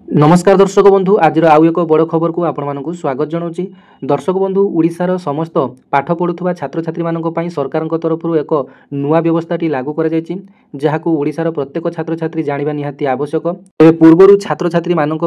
नमस्कार दर्शक बंधु आज आउ एक बड़ खबर को आपण मानक स्वागत जनाऊँगी। दर्शक बंधु ओडिशार समस्त पाठ पढ़ुवा छात्र छात्री मानी सरकार तरफ एक नुआ व्यवस्थाटी लागू कर जहां ओडिशार प्रत्येक छात्र छात्री जाना निहाती आवश्यक। तेज पूर्वर छात्र छात्री मानक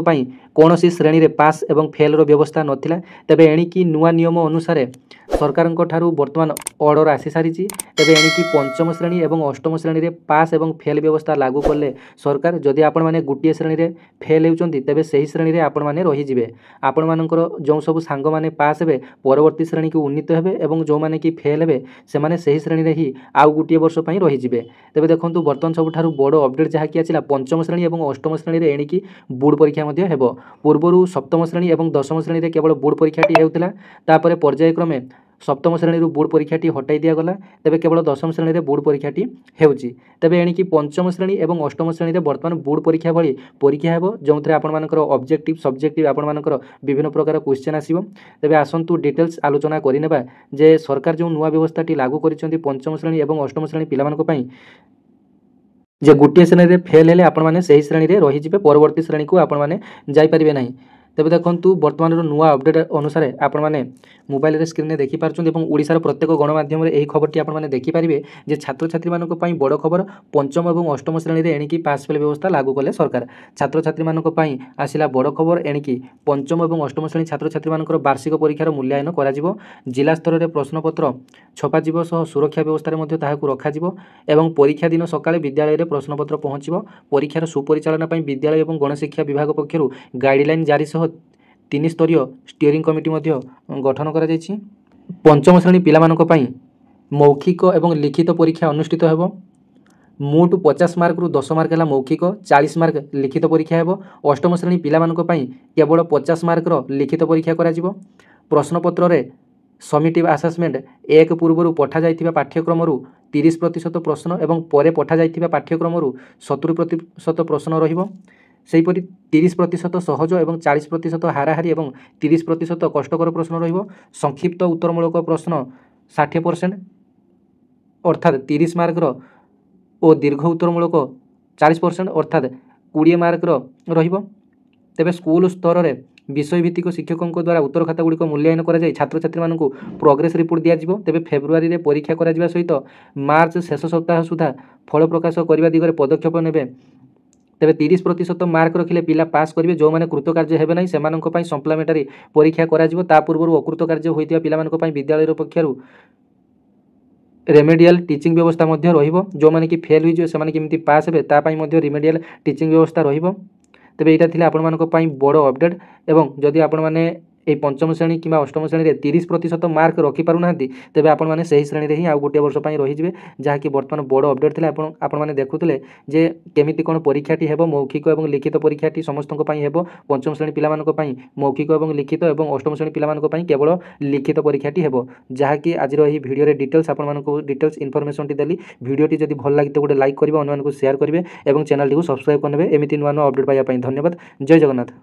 कौन श्रेणी में पास एवं फेल व्यवस्था नाला तेज एणिकी नुआ नियम अनुसार सरकार बर्तमान ऑर्डर आसी सारी तेज एणिकी पंचम श्रेणी और अष्टम श्रेणी में पास एवं फेल व्यवस्था लागू कले सरकार जदि आपण मैंने गोटे श्रेणी में फेल होती तेबे सही श्रेणी में आपण मैंने रहीजे आपण मानकर जो सब सांग मैंने पास हे परवर्ती श्रेणी को उन्नीत हे और जो मैंने कि फेल हे से सही श्रेणी में ही आउ गोटे वर्ष रहीजे। तेज देखो बर्तमान सबुठ बड़ अपडेट जहाँकि आसला पंचम श्रेणी और अष्टम श्रेणी में एणिकी बोर्ड परीक्षा हेब। पूर्वर सप्तम श्रेणी और दशम श्रेणी में केवल बोर्ड परीक्षाटी होता पर्यायक्रमे सप्तम श्रेणी बोर्ड परीक्षाटी हटाई दिगला तेज केवल दशम श्रेणी में बोर्ड परीक्षाटी होची। तेज एणिकी पंचम श्रेणी और अष्टम श्रेणी में बर्तमान बोर्ड परीक्षा भली परीक्षा हेब जो आपर ऑब्जेक्टिव सब्जेक्टिव आपर विभिन्न प्रकार क्वेश्चन आसो। तेज आसतु डिटेल्स आलोचना करने जे सरकार जो नुआ व्यवस्थाटी लागू कर पंचम श्रेणी और अष्टम श्रेणी पिलामानक जे गोटे श्रेणी में फेल हेले आपण मैंने सही श्रेणी में रहीजे परवर्ती श्रेणी को आपण मैंने जापारे ना। तेज देखु बर्तमान नुआ अपडेट अनुसार आपण मैंने मोबाइल स्क्रीन में देखिपार ओडिशार प्रत्येक गणमाध्यम यही खबरटी आपने देखिपारे जे छात्र छात्री मानक बड़ खबर पंचम और अष्टम श्रेणी में एणिकी पास फेल व्यवस्था लागू कले सरकार। छात्र छात्री मानक आसला बड़ खबर एणिकी पंचम और अष्टम श्रेणी छात्र छात्री मानकर वार्षिक परीक्षार मूल्यांकन करा जिला स्तर में प्रश्नपत्र छपाजिब सह सुरक्षा व्यवस्था रखा एवं परीक्षा दिन सकाळे विद्यालय में प्रश्नपत्र पहुँचब। परीक्षार सुपरिचालना विद्यालय और गणशिक्षा विभाग पक्षर गाइडलाइन जारी सह 3 स्तरीय स्टीयरिंग कमिटी गठन कर पंचम श्रेणी पिलामानक मौखिक और लिखित परीक्षा अनुष्ठित हेब। मोट 50 मार्क रु 10 मार्क है मौखिक 40 मार्क लिखित परीक्षा हेब। अष्टम श्रेणी पिलामानक केवल 50 मार्क लिखित परीक्षा करा प्रश्नपत्र रे समिटिव आसेसमेंट एक पूर्व पठा जाइथिबा पाठ्यक्रम 30% प्रश्न एवं परे पठा जाइथिबा पाठ्यक्रम 70% प्रश्न रहिबो। सेहीपरि 30% सहज और 40% हाराहारी और 30% कष्टकर प्रश्न रहिबो। संक्षिप्त उत्तरमूलक प्रश्न 60% अर्थात 30 मार्क और दीर्घ उत्तरमूलक 40% अर्थात 20 मार्क रहिबो। तेबे स्कूल स्तर में विषय भित्तिक शिक्षकों द्वारा उत्तर खाता गुड़िक मूल्यांकन कर छात्र छात्री मानू प्रोग्रेस रिपोर्ट दिज्व। तेबे फेब्रुआरी में परीक्षा करा सहित मार्च शेष सप्ताह सुधा फल प्रकाश करने दिगरे पदक्षेप नेबे। तेबे 30% मार्क रखिले पिला पास करेंगे। जो मैंने कृतकार्य हेबे नहीं से सप्लीमेंटारी परीक्षा करा पूर्व अकृतकार्य होता पिला विद्यालय पक्षर रेमेडियल टीचिंग व्यवस्था रहिबो। जो मैंने कि फेल हुई से केमिति पास हेबे तापाई रेमेडियल टीचिंग व्यवस्था रहिबो। तेबे यहाँ थिला आपण मानक बड़ अपडेट एवं जदि आपण माने ये पंचम श्रेणी कि अष्टम श्रेणी में 30% मार्क रखिपार ना तेज आपण मैंने सही श्रेणी में ही आउ गोटे वर्ष रहीजे जहाँकि बर्तमान बड़ अपडेट थी आपण मैंने देखुले जे केमिति कौन परीक्षाटी हेब। मौखिक और लिखित परीक्षाटी समस्त हेब। पंचम श्रेणी पिलामानक मौखिक और लिखित और अष्टम श्रेणी पिलामानक केवल लिखित परीक्षाटी हेब। जहाँकि आज यही भिडियो डिटेल्स आपको डिटेल्स इनफर्मेशन देली। भिडियोटी जब भल लगी तो गोटे लाइक करेंगे, अन्य सेयार करेंगे और चैनल को सब्सक्राइब करेंगे एमती नुआ नुआ अपडेट पाइबा। धन्यवाद। जय जगन्नाथ।